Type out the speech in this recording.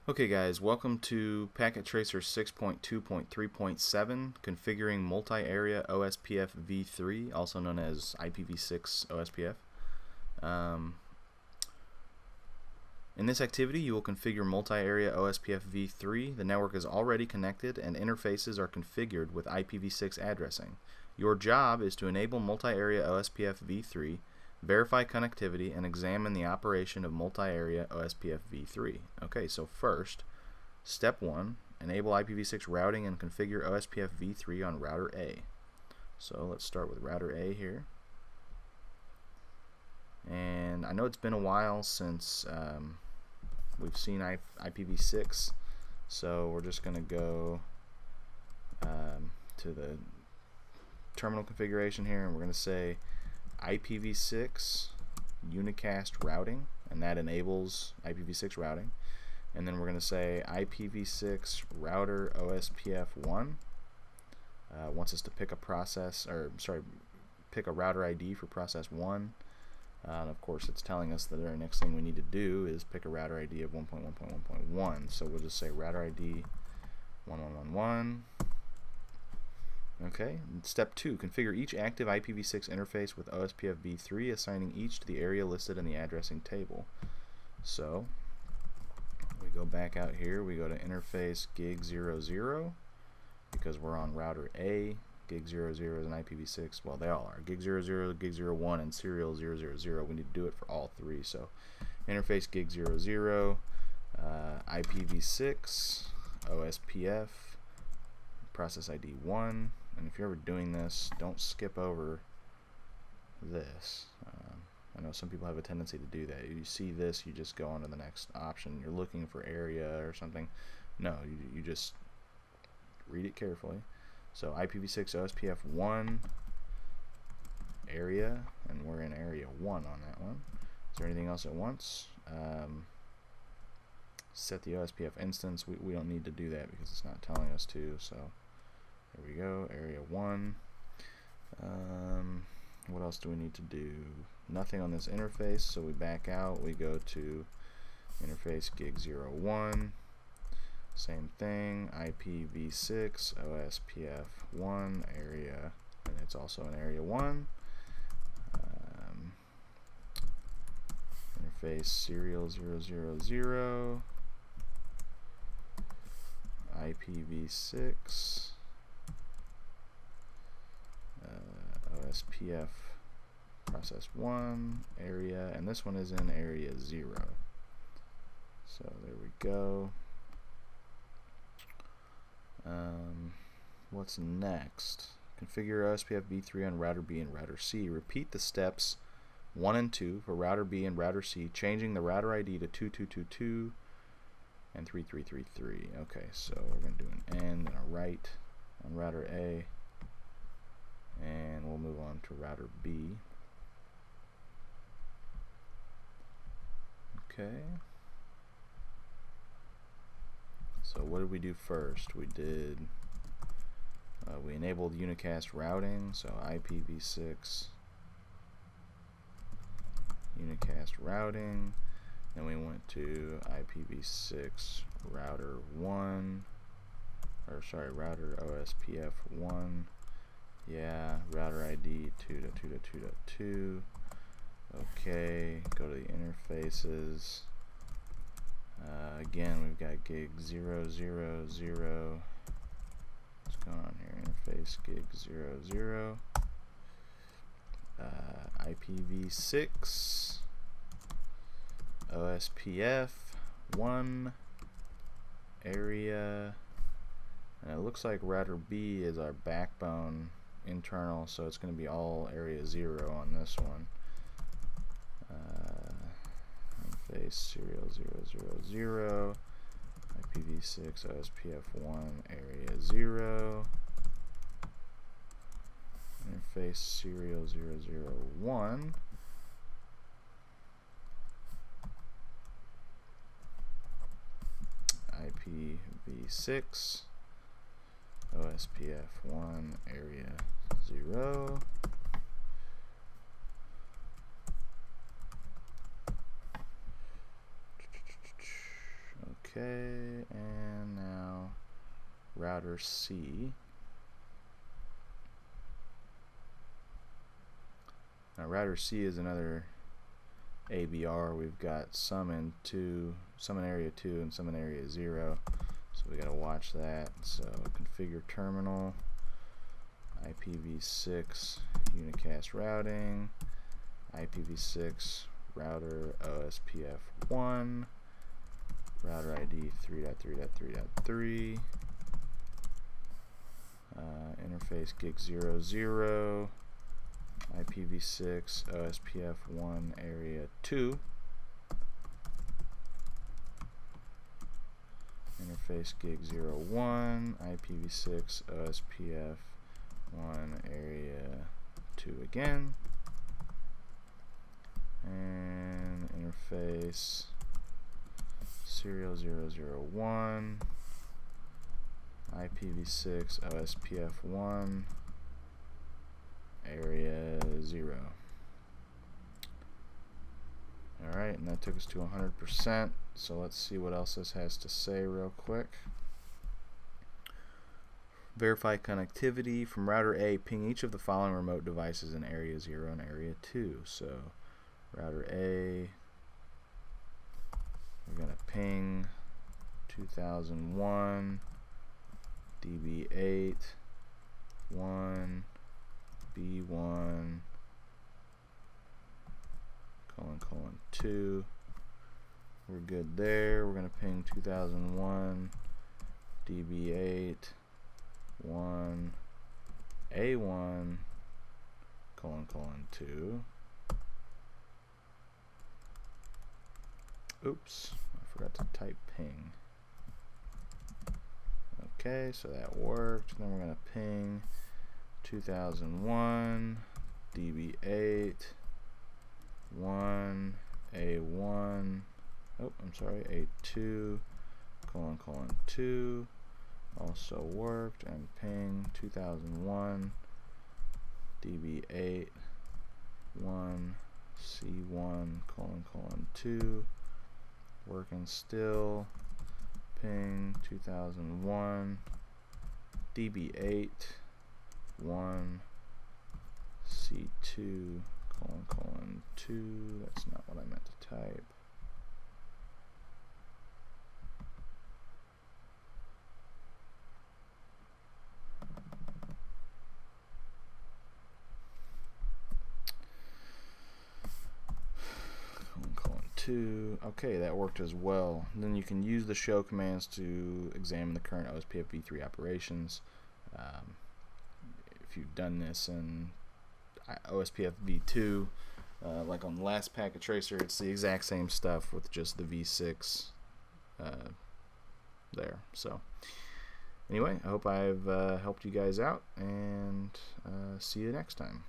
Okay guys, welcome to Packet Tracer 6.2.3.7, configuring multi-area OSPFv3, also known as IPv6 OSPF. In this activity, you will configure multi-area OSPFv3. The network is already connected and interfaces are configured with IPv6 addressing. Your job is to enable multi-area OSPFv3, verify connectivity, and examine the operation of multi-area OSPFv3. Okay, so first, step 1, enable IPv6 routing and configure OSPFv3 on router A. So let's start with router A here. And I know it's been a while since we've seen IPv6, so we're just going to go to the terminal configuration here, and we're going to say IPv6 unicast routing, and that enables IPv6 routing. And then we're going to say IPv6 router OSPF1 wants us to pick a pick a router ID for process 1. And of course it's telling us that our next thing we need to do is pick a router ID of 1.1.1.1. So we'll just say router ID 1111. Okay, step 2, configure each active IPv6 interface with OSPFv3, assigning each to the area listed in the addressing table. So we go back out here, we go to interface gig00 because we're on router A. Gig00 is an IPv6, well they all are, gig00, gig01, and serial 000. We need to do it for all three. So interface gig00, IPv6, OSPF, process ID 1. And if you're ever doing this, don't skip over this. I know some people have a tendency to do that. You see this, you just go on to the next option. You're looking for area or something. No, you just read it carefully. So IPv6 OSPF1 area, and we're in area 1 on that one. Is there anything else at once? Set the OSPF instance. We don't need to do that because it's not telling us to. So there we go, area 1. What else do we need to do? Nothing on this interface, so we back out. We go to interface gig01. Same thing, IPv6 OSPF1 area, and it's also in area 1. Interface serial 000, IPv6 OSPF process 1 area, and this one is in area 0. So there we go. What's next? Configure OSPFv3 on router B and router C. Repeat the steps 1 and 2 for router B and router C, changing the router ID to 2222 and 3333. Okay, so we're going to do an end and a right on router A, and we'll move on to router B. Okay. So what did we do first? We did we enabled unicast routing, so IPv6 unicast routing. Then we went to IPv6 router 1, or sorry, router OSPF1. Yeah, router ID 2.2.2.2. Okay, go to the interfaces. Again, we've got gig000. What's going on here? Interface gig00. IPv6 OSPF1 area, and it looks like router B is our backbone internal, so it's going to be all area 0 on this one. Interface serial 000, IPv6 OSPF1 area 0, interface serial 001, IPv6 OSPF1 area 0. Okay, and now router C. Now router C is another ABR. We've got some in area 2 and some in area 0, so we got to watch that. So configure terminal, IPv6 unicast routing, IPv6 router OSPF1, router ID 3.3.3.3, interface gig 00, IPv6 OSPF1 area 2, interface gig 01, IPv6 OSPF1 area 2 again, and interface serial 001, IPv6 OSPF1 area 0. Alright, and that took us to 100%, so let's see what else this has to say real quick. Verify connectivity. From router A, ping each of the following remote devices in area 0 and area 2. So router A, we're going to ping 2001 DB8 1 B1 : 2. We're good there. We're going to ping 2001 DB8 1 A1 : 2. Oops, I forgot to type ping. Okay, so that worked. Then we're going to ping 2001 DB8 1 A1, oh, I'm sorry, A2 : 2, also worked, and ping 2001 DB8 1 C1 : 2, working still, ping 2001 DB8 1 C2 : 2. That's not what I meant to type. Okay, that worked as well. Then you can use the show commands to examine the current OSPFv3 operations. If you've done this in OSPFv2, like on the last packet tracer, it's the exact same stuff with just the v6 there. So anyway, I hope I've helped you guys out, and see you next time.